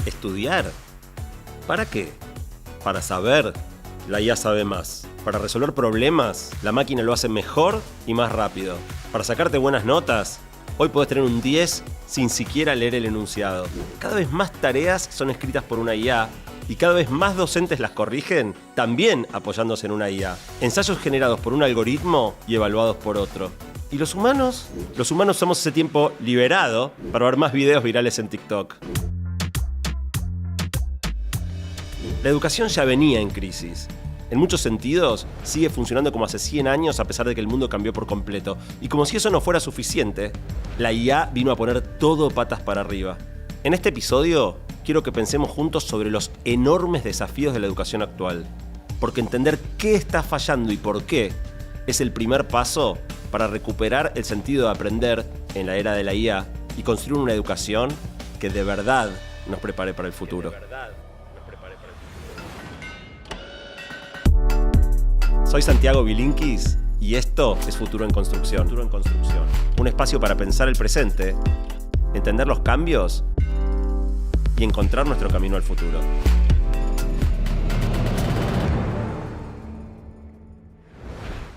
¿Estudiar? ¿Para qué? Para saber, la IA sabe más. Para resolver problemas, la máquina lo hace mejor y más rápido. Para sacarte buenas notas, hoy podés tener un 10 sin siquiera leer el enunciado. Cada vez más tareas son escritas por una IA y cada vez más docentes las corrigen, también apoyándose en una IA. Ensayos generados por un algoritmo y evaluados por otro. ¿Y los humanos? Los humanos somos ese tiempo liberado para ver más videos virales en TikTok. La educación ya venía en crisis. En muchos sentidos, sigue funcionando como hace 100 años a pesar de que el mundo cambió por completo. Y como si eso no fuera suficiente, la IA vino a poner todo patas para arriba. En este episodio, quiero que pensemos juntos sobre los enormes desafíos de la educación actual. Porque entender qué está fallando y por qué es el primer paso para recuperar el sentido de aprender en la era de la IA y construir una educación que de verdad nos prepare para el futuro. Soy Santiago Bilinkis y esto es Futuro en Construcción. Un espacio para pensar el presente, entender los cambios y encontrar nuestro camino al futuro.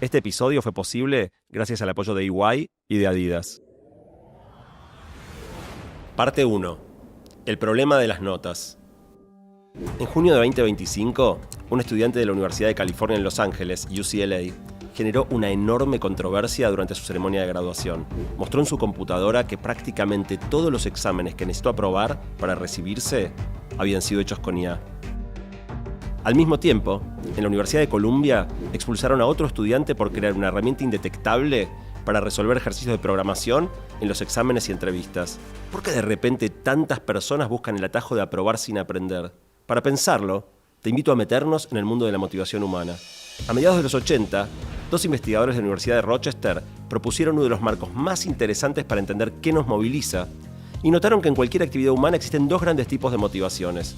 Este episodio fue posible gracias al apoyo de EY y de Adidas. Parte 1. El problema de las notas. En junio de 2025, un estudiante de la Universidad de California en Los Ángeles, UCLA, generó una enorme controversia durante su ceremonia de graduación. Mostró en su computadora que prácticamente todos los exámenes que necesitó aprobar para recibirse habían sido hechos con IA. Al mismo tiempo, en la Universidad de Columbia expulsaron a otro estudiante por crear una herramienta indetectable para resolver ejercicios de programación en los exámenes y entrevistas. ¿Por qué de repente tantas personas buscan el atajo de aprobar sin aprender? Para pensarlo, te invito a meternos en el mundo de la motivación humana. A mediados de los 80, dos investigadores de la Universidad de Rochester propusieron uno de los marcos más interesantes para entender qué nos moviliza y notaron que en cualquier actividad humana existen dos grandes tipos de motivaciones.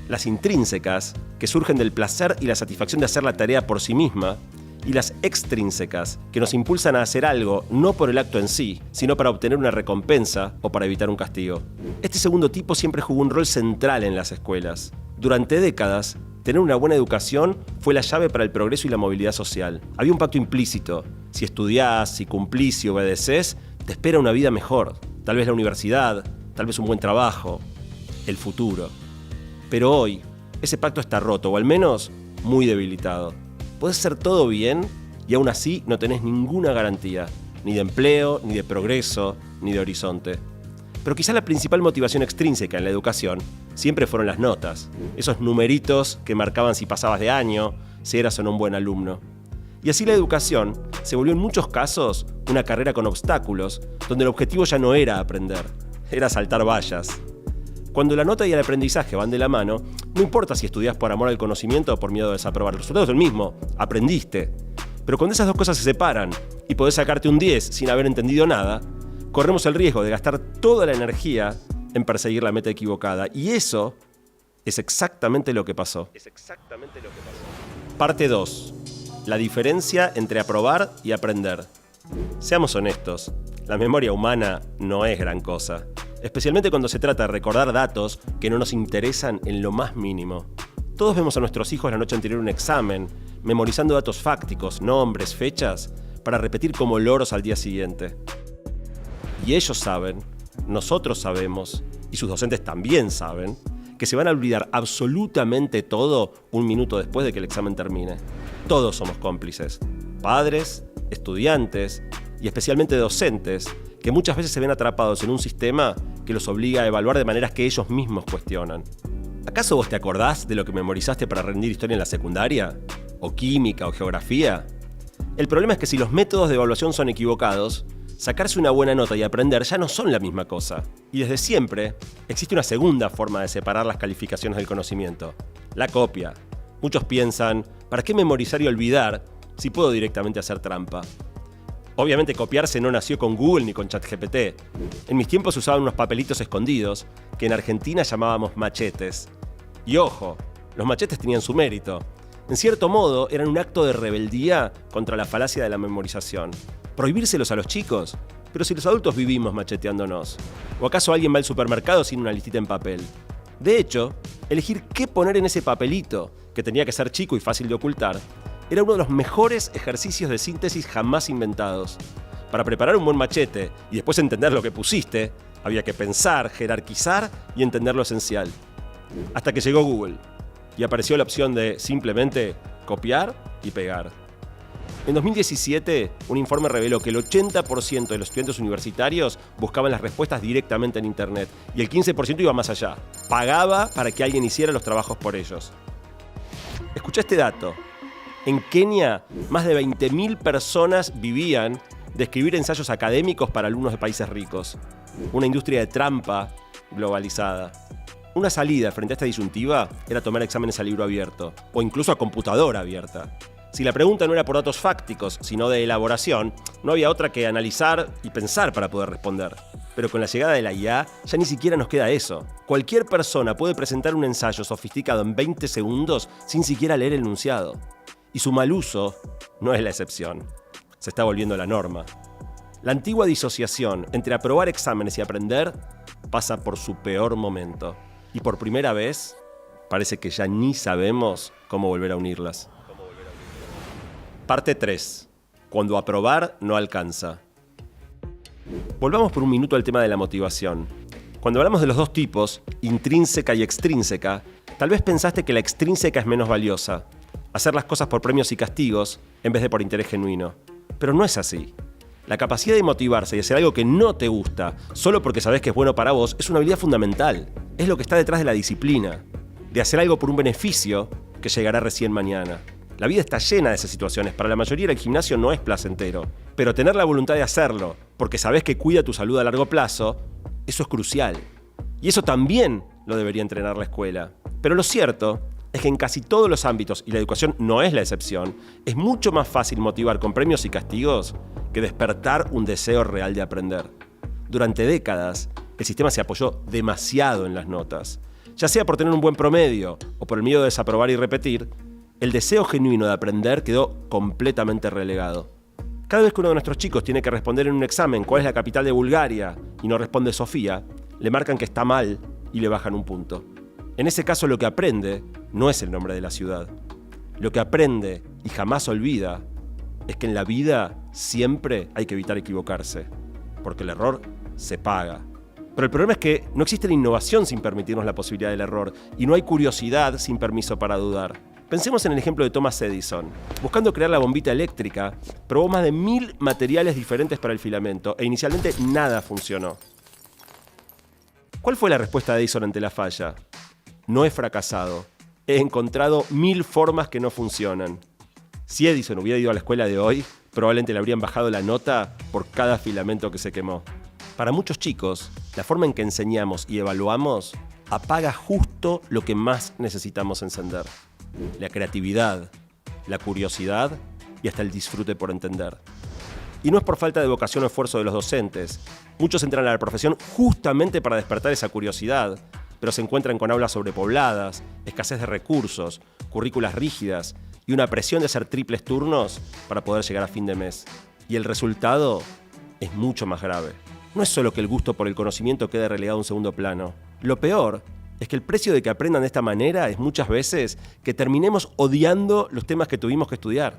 Las intrínsecas, que surgen del placer y la satisfacción de hacer la tarea por sí misma, y las extrínsecas, que nos impulsan a hacer algo no por el acto en sí, sino para obtener una recompensa o para evitar un castigo. Este segundo tipo siempre jugó un rol central en las escuelas. Durante décadas, tener una buena educación fue la llave para el progreso y la movilidad social. Había un pacto implícito. Si estudiás, si cumplís y obedeces, te espera una vida mejor. Tal vez la universidad, tal vez un buen trabajo, el futuro. Pero hoy, ese pacto está roto, o al menos muy debilitado. Podés hacer todo bien y aún así no tenés ninguna garantía, ni de empleo, ni de progreso, ni de horizonte. Pero quizá la principal motivación extrínseca en la educación siempre fueron las notas, esos numeritos que marcaban si pasabas de año, si eras o no un buen alumno. Y así la educación se volvió en muchos casos una carrera con obstáculos, donde el objetivo ya no era aprender, era saltar vallas. Cuando la nota y el aprendizaje van de la mano, no importa si estudias por amor al conocimiento o por miedo a desaprobar, el resultado es el mismo, aprendiste. Pero cuando esas dos cosas se separan y podés sacarte un 10 sin haber entendido nada, corremos el riesgo de gastar toda la energía en perseguir la meta equivocada. Y eso es exactamente lo que pasó. Parte 2. La diferencia entre aprobar y aprender. Seamos honestos, la memoria humana no es gran cosa. Especialmente cuando se trata de recordar datos que no nos interesan en lo más mínimo. Todos vemos a nuestros hijos la noche anterior a un examen, memorizando datos fácticos, nombres, fechas, para repetir como loros al día siguiente. Y ellos saben, nosotros sabemos, y sus docentes también saben, que se van a olvidar absolutamente todo un minuto después de que el examen termine. Todos somos cómplices, padres, estudiantes y especialmente docentes, que muchas veces se ven atrapados en un sistema que los obliga a evaluar de maneras que ellos mismos cuestionan. ¿Acaso vos te acordás de lo que memorizaste para rendir historia en la secundaria? ¿O química o geografía? El problema es que si los métodos de evaluación son equivocados, sacarse una buena nota y aprender ya no son la misma cosa. Y desde siempre existe una segunda forma de separar las calificaciones del conocimiento: la copia. Muchos piensan, ¿para qué memorizar y olvidar si puedo directamente hacer trampa? Obviamente copiarse no nació con Google ni con ChatGPT. En mis tiempos se usaban unos papelitos escondidos que en Argentina llamábamos machetes. Y ojo, los machetes tenían su mérito. En cierto modo, eran un acto de rebeldía contra la falacia de la memorización. ¿Prohibírselos a los chicos? Pero si los adultos vivimos macheteándonos. ¿O acaso alguien va al supermercado sin una listita en papel? De hecho, elegir qué poner en ese papelito, que tenía que ser chico y fácil de ocultar, era uno de los mejores ejercicios de síntesis jamás inventados. Para preparar un buen machete y después entender lo que pusiste, había que pensar, jerarquizar y entender lo esencial. Hasta que llegó Google y apareció la opción de simplemente copiar y pegar. En 2017, un informe reveló que el 80% de los estudiantes universitarios buscaban las respuestas directamente en Internet y el 15% iba más allá. Pagaba para que alguien hiciera los trabajos por ellos. Escuchá este dato. En Kenia, más de 20.000 personas vivían de escribir ensayos académicos para alumnos de países ricos. Una industria de trampa globalizada. Una salida frente a esta disyuntiva era tomar exámenes a libro abierto, o incluso a computadora abierta. Si la pregunta no era por datos fácticos, sino de elaboración, no había otra que analizar y pensar para poder responder. Pero con la llegada de la IA, ya ni siquiera nos queda eso. Cualquier persona puede presentar un ensayo sofisticado en 20 segundos sin siquiera leer el enunciado. Y su mal uso no es la excepción. Se está volviendo la norma. La antigua disociación entre aprobar exámenes y aprender pasa por su peor momento. Y por primera vez, parece que ya ni sabemos cómo volver a unirlas. Parte 3. Cuando aprobar no alcanza. Volvamos por un minuto al tema de la motivación. Cuando hablamos de los dos tipos, intrínseca y extrínseca, tal vez pensaste que la extrínseca es menos valiosa. Hacer las cosas por premios y castigos en vez de por interés genuino. Pero no es así. La capacidad de motivarse y hacer algo que no te gusta solo porque sabes que es bueno para vos es una habilidad fundamental. Es lo que está detrás de la disciplina. De hacer algo por un beneficio que llegará recién mañana. La vida está llena de esas situaciones. Para la mayoría el gimnasio no es placentero. Pero tener la voluntad de hacerlo, porque sabes que cuida tu salud a largo plazo, eso es crucial. Y eso también lo debería entrenar la escuela. Pero lo cierto es que en casi todos los ámbitos, y la educación no es la excepción, es mucho más fácil motivar con premios y castigos que despertar un deseo real de aprender. Durante décadas, el sistema se apoyó demasiado en las notas. Ya sea por tener un buen promedio o por el miedo de desaprobar y repetir, el deseo genuino de aprender quedó completamente relegado. Cada vez que uno de nuestros chicos tiene que responder en un examen cuál es la capital de Bulgaria y no responde Sofía, le marcan que está mal y le bajan un punto. En ese caso lo que aprende no es el nombre de la ciudad. Lo que aprende y jamás olvida es que en la vida siempre hay que evitar equivocarse, porque el error se paga. Pero el problema es que no existe la innovación sin permitirnos la posibilidad del error y no hay curiosidad sin permiso para dudar. Pensemos en el ejemplo de Thomas Edison. Buscando crear la bombita eléctrica, probó más de 1000 materiales diferentes para el filamento e inicialmente nada funcionó. ¿Cuál fue la respuesta de Edison ante la falla? No he fracasado. He encontrado 1000 formas que no funcionan. Si Edison hubiera ido a la escuela de hoy, probablemente le habrían bajado la nota por cada filamento que se quemó. Para muchos chicos, la forma en que enseñamos y evaluamos apaga justo lo que más necesitamos encender. La creatividad, la curiosidad y hasta el disfrute por entender. Y no es por falta de vocación o esfuerzo de los docentes. Muchos entran a la profesión justamente para despertar esa curiosidad, pero se encuentran con aulas sobrepobladas, escasez de recursos, currículas rígidas y una presión de hacer triples turnos para poder llegar a fin de mes. Y el resultado es mucho más grave. No es solo que el gusto por el conocimiento quede relegado a un segundo plano. Lo peor es que el precio de que aprendan de esta manera es muchas veces que terminemos odiando los temas que tuvimos que estudiar.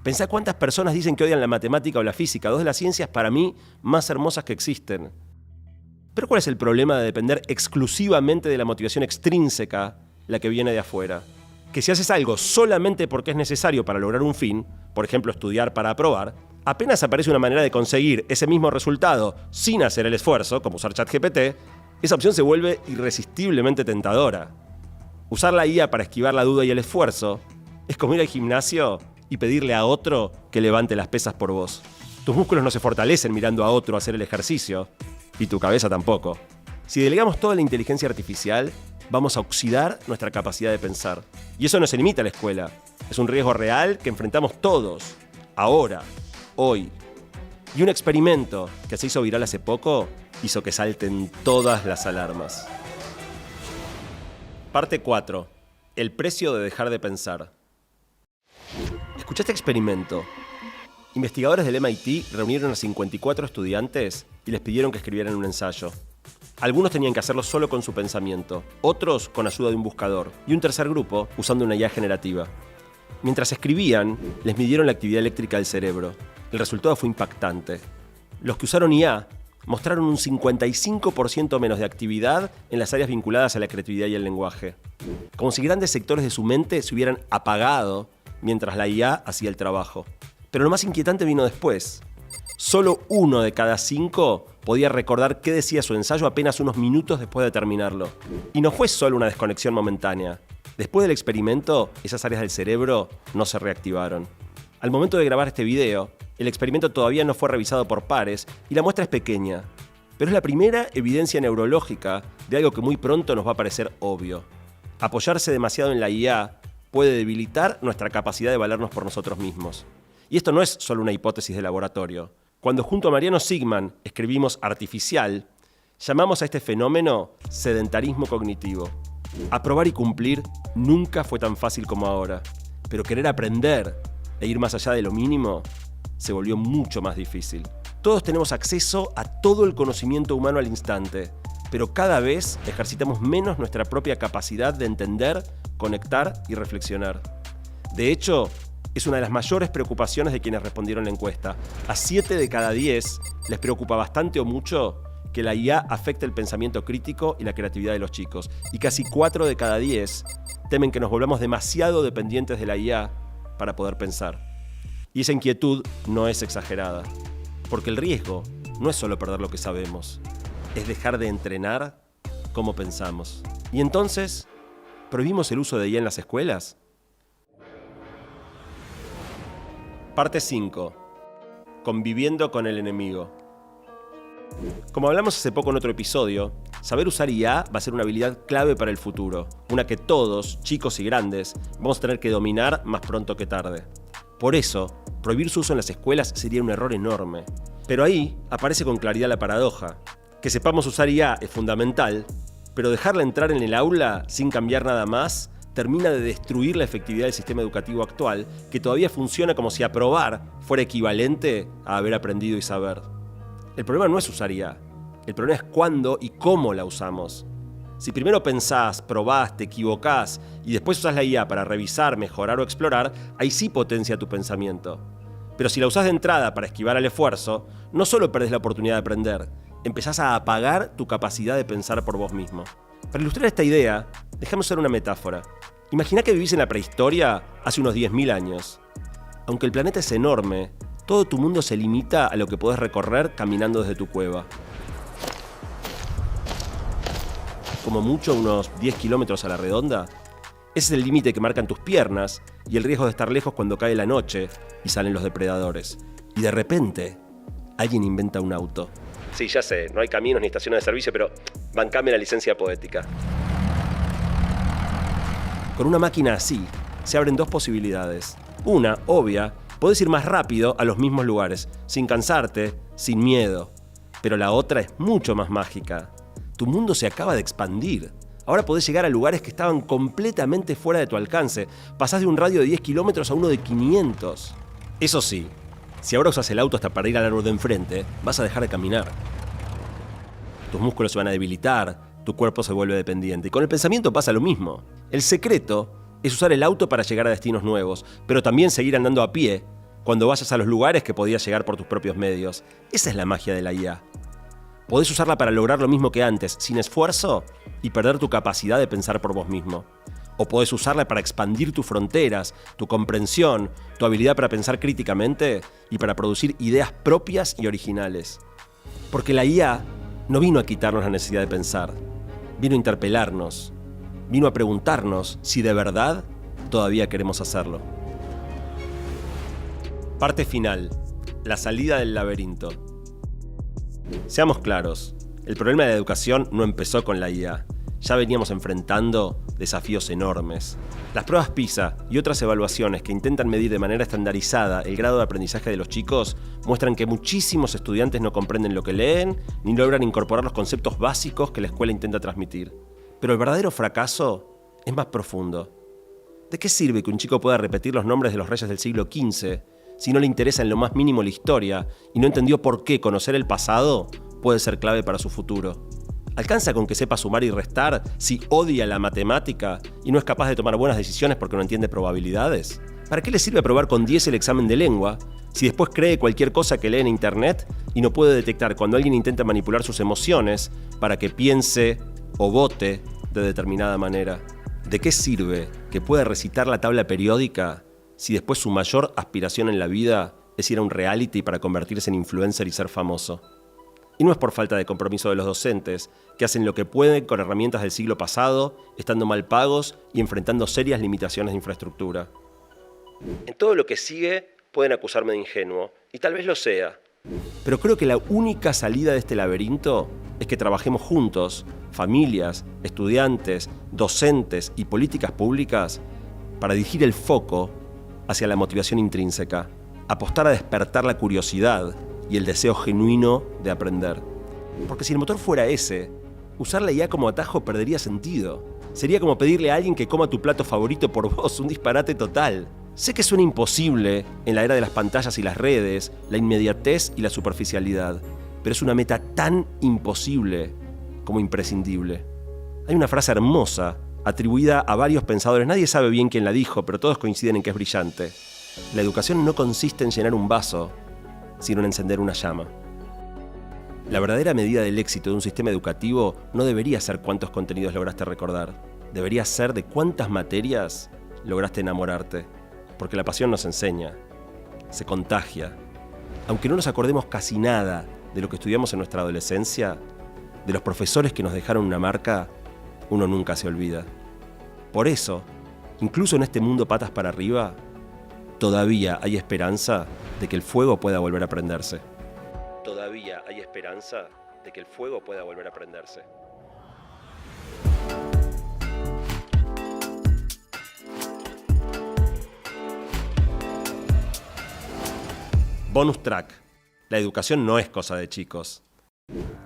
Pensá cuántas personas dicen que odian la matemática o la física, dos de las ciencias para mí más hermosas que existen. Pero ¿cuál es el problema de depender exclusivamente de la motivación extrínseca, la que viene de afuera? Que si haces algo solamente porque es necesario para lograr un fin, por ejemplo estudiar para aprobar, apenas aparece una manera de conseguir ese mismo resultado sin hacer el esfuerzo, como usar ChatGPT, esa opción se vuelve irresistiblemente tentadora. Usar la IA para esquivar la duda y el esfuerzo es como ir al gimnasio y pedirle a otro que levante las pesas por vos. Tus músculos no se fortalecen mirando a otro hacer el ejercicio, y tu cabeza tampoco. Si delegamos toda la inteligencia artificial, vamos a oxidar nuestra capacidad de pensar. Y eso no se limita a la escuela. Es un riesgo real que enfrentamos todos, ahora, hoy. Y un experimento que se hizo viral hace poco hizo que salten todas las alarmas. Parte 4. El precio de dejar de pensar. Escucha este experimento. Investigadores del MIT reunieron a 54 estudiantes y les pidieron que escribieran un ensayo. Algunos tenían que hacerlo solo con su pensamiento, otros con ayuda de un buscador, y un tercer grupo usando una IA generativa. Mientras escribían, les midieron la actividad eléctrica del cerebro. El resultado fue impactante. Los que usaron IA mostraron un 55% menos de actividad en las áreas vinculadas a la creatividad y el lenguaje. Como si grandes sectores de su mente se hubieran apagado mientras la IA hacía el trabajo. Pero lo más inquietante vino después. Solo 1 de cada 5 podía recordar qué decía su ensayo apenas unos minutos después de terminarlo. Y no fue solo una desconexión momentánea. Después del experimento, esas áreas del cerebro no se reactivaron. Al momento de grabar este video, el experimento todavía no fue revisado por pares y la muestra es pequeña. Pero es la primera evidencia neurológica de algo que muy pronto nos va a parecer obvio. Apoyarse demasiado en la IA puede debilitar nuestra capacidad de valernos por nosotros mismos. Y esto no es solo una hipótesis de laboratorio. Cuando junto a Mariano Sigman escribimos artificial, llamamos a este fenómeno sedentarismo cognitivo. Aprobar y cumplir nunca fue tan fácil como ahora, pero querer aprender e ir más allá de lo mínimo se volvió mucho más difícil. Todos tenemos acceso a todo el conocimiento humano al instante, pero cada vez ejercitamos menos nuestra propia capacidad de entender, conectar y reflexionar. De hecho, es una de las mayores preocupaciones de quienes respondieron la encuesta. A 7 de cada 10 les preocupa bastante o mucho que la IA afecte el pensamiento crítico y la creatividad de los chicos. Y casi 4 de cada 10 temen que nos volvamos demasiado dependientes de la IA para poder pensar. Y esa inquietud no es exagerada, porque el riesgo no es solo perder lo que sabemos, es dejar de entrenar cómo pensamos. Y entonces, ¿prohibimos el uso de IA en las escuelas? Parte 5. Conviviendo con el enemigo. Como hablamos hace poco en otro episodio, saber usar IA va a ser una habilidad clave para el futuro, una que todos, chicos y grandes, vamos a tener que dominar más pronto que tarde. Por eso, prohibir su uso en las escuelas sería un error enorme. Pero ahí aparece con claridad la paradoja. Que sepamos usar IA es fundamental, pero dejarla entrar en el aula sin cambiar nada más termina de destruir la efectividad del sistema educativo actual, que todavía funciona como si aprobar fuera equivalente a haber aprendido y saber. El problema no es usar IA, el problema es cuándo y cómo la usamos. Si primero pensás, probás, te equivocás y después usás la IA para revisar, mejorar o explorar, ahí sí potencia tu pensamiento. Pero si la usás de entrada para esquivar al esfuerzo, no solo perdés la oportunidad de aprender, empezás a apagar tu capacidad de pensar por vos mismo. Para ilustrar esta idea, déjame usar una metáfora. Imagina que vivís en la prehistoria hace unos 10.000 años. Aunque el planeta es enorme, todo tu mundo se limita a lo que podés recorrer caminando desde tu cueva. Como mucho unos 10 kilómetros a la redonda. Ese es el límite que marcan tus piernas y el riesgo de estar lejos cuando cae la noche y salen los depredadores. Y de repente, alguien inventa un auto. Sí, ya sé, no hay caminos ni estaciones de servicio, pero bancame la licencia poética. Con una máquina así, se abren dos posibilidades. Una, obvia, podés ir más rápido a los mismos lugares, sin cansarte, sin miedo. Pero la otra es mucho más mágica. Tu mundo se acaba de expandir. Ahora podés llegar a lugares que estaban completamente fuera de tu alcance. Pasás de un radio de 10 kilómetros a uno de 500. Eso sí, si ahora usas el auto hasta para ir al árbol de enfrente, vas a dejar de caminar. Tus músculos se van a debilitar, tu cuerpo se vuelve dependiente. Y con el pensamiento pasa lo mismo. El secreto es usar el auto para llegar a destinos nuevos, pero también seguir andando a pie cuando vayas a los lugares que podías llegar por tus propios medios. Esa es la magia de la IA. Podés usarla para lograr lo mismo que antes, sin esfuerzo, y perder tu capacidad de pensar por vos mismo. O podés usarla para expandir tus fronteras, tu comprensión, tu habilidad para pensar críticamente y para producir ideas propias y originales. Porque la IA no vino a quitarnos la necesidad de pensar, vino a interpelarnos, vino a preguntarnos si de verdad todavía queremos hacerlo. Parte final, la salida del laberinto. Seamos claros, el problema de la educación no empezó con la IA. Ya veníamos enfrentando desafíos enormes. Las pruebas PISA y otras evaluaciones que intentan medir de manera estandarizada el grado de aprendizaje de los chicos muestran que muchísimos estudiantes no comprenden lo que leen ni logran incorporar los conceptos básicos que la escuela intenta transmitir. Pero el verdadero fracaso es más profundo. ¿De qué sirve que un chico pueda repetir los nombres de los reyes del siglo XV si no le interesa en lo más mínimo la historia y no entendió por qué conocer el pasado puede ser clave para su futuro? ¿Alcanza con que sepa sumar y restar si odia la matemática y no es capaz de tomar buenas decisiones porque no entiende probabilidades? ¿Para qué le sirve aprobar con 10 el examen de lengua si después cree cualquier cosa que lee en internet y no puede detectar cuando alguien intenta manipular sus emociones para que piense o vote de determinada manera? ¿De qué sirve que pueda recitar la tabla periódica si después su mayor aspiración en la vida es ir a un reality para convertirse en influencer y ser famoso? Y no es por falta de compromiso de los docentes, que hacen lo que pueden con herramientas del siglo pasado, estando mal pagos y enfrentando serias limitaciones de infraestructura. En todo lo que sigue pueden acusarme de ingenuo, y tal vez lo sea. Pero creo que la única salida de este laberinto es que trabajemos juntos, familias, estudiantes, docentes y políticas públicas, para dirigir el foco hacia la motivación intrínseca, apostar a despertar la curiosidad y el deseo genuino de aprender. Porque si el motor fuera ese, usar la IA como atajo perdería sentido. Sería como pedirle a alguien que coma tu plato favorito por vos, un disparate total. Sé que suena imposible en la era de las pantallas y las redes, la inmediatez y la superficialidad, pero es una meta tan imposible como imprescindible. Hay una frase hermosa, atribuida a varios pensadores, nadie sabe bien quién la dijo, pero todos coinciden en que es brillante. La educación no consiste en llenar un vaso, sino en encender una llama. La verdadera medida del éxito de un sistema educativo no debería ser cuántos contenidos lograste recordar, debería ser de cuántas materias lograste enamorarte, porque la pasión nos enseña, se contagia. Aunque no nos acordemos casi nada de lo que estudiamos en nuestra adolescencia, de los profesores que nos dejaron una marca, uno nunca se olvida. Por eso, incluso en este mundo patas para arriba, todavía hay esperanza de que el fuego pueda volver a prenderse. Todavía hay esperanza de que el fuego pueda volver a prenderse. Bonus track. La educación no es cosa de chicos.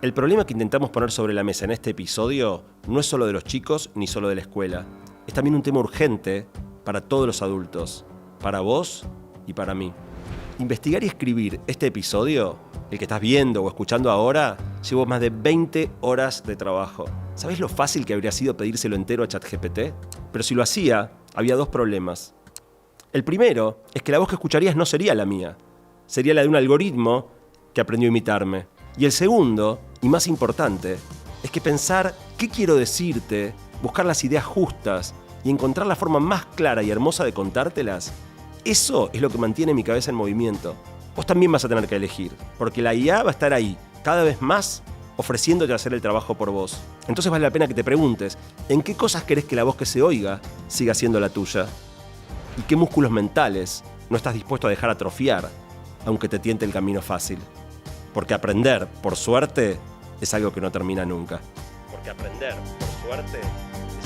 El problema que intentamos poner sobre la mesa en este episodio no es solo de los chicos ni solo de la escuela. Es también un tema urgente para todos los adultos, para vos y para mí. Investigar y escribir este episodio, el que estás viendo o escuchando ahora, llevó más de 20 horas de trabajo. ¿Sabés lo fácil que habría sido pedírselo entero a ChatGPT? Pero si lo hacía, había dos problemas. El primero es que la voz que escucharías no sería la mía. Sería la de un algoritmo que aprendió a imitarme. Y el segundo, y más importante, es que pensar qué quiero decirte, buscar las ideas justas y encontrar la forma más clara y hermosa de contártelas, eso es lo que mantiene mi cabeza en movimiento. Vos también vas a tener que elegir, porque la IA va a estar ahí, cada vez más, ofreciéndote hacer el trabajo por vos. Entonces vale la pena que te preguntes, ¿en qué cosas querés que la voz que se oiga siga siendo la tuya? ¿Y qué músculos mentales no estás dispuesto a dejar atrofiar, aunque te tiente el camino fácil? Porque aprender, por suerte, es algo que no termina nunca. Porque aprender, por suerte, es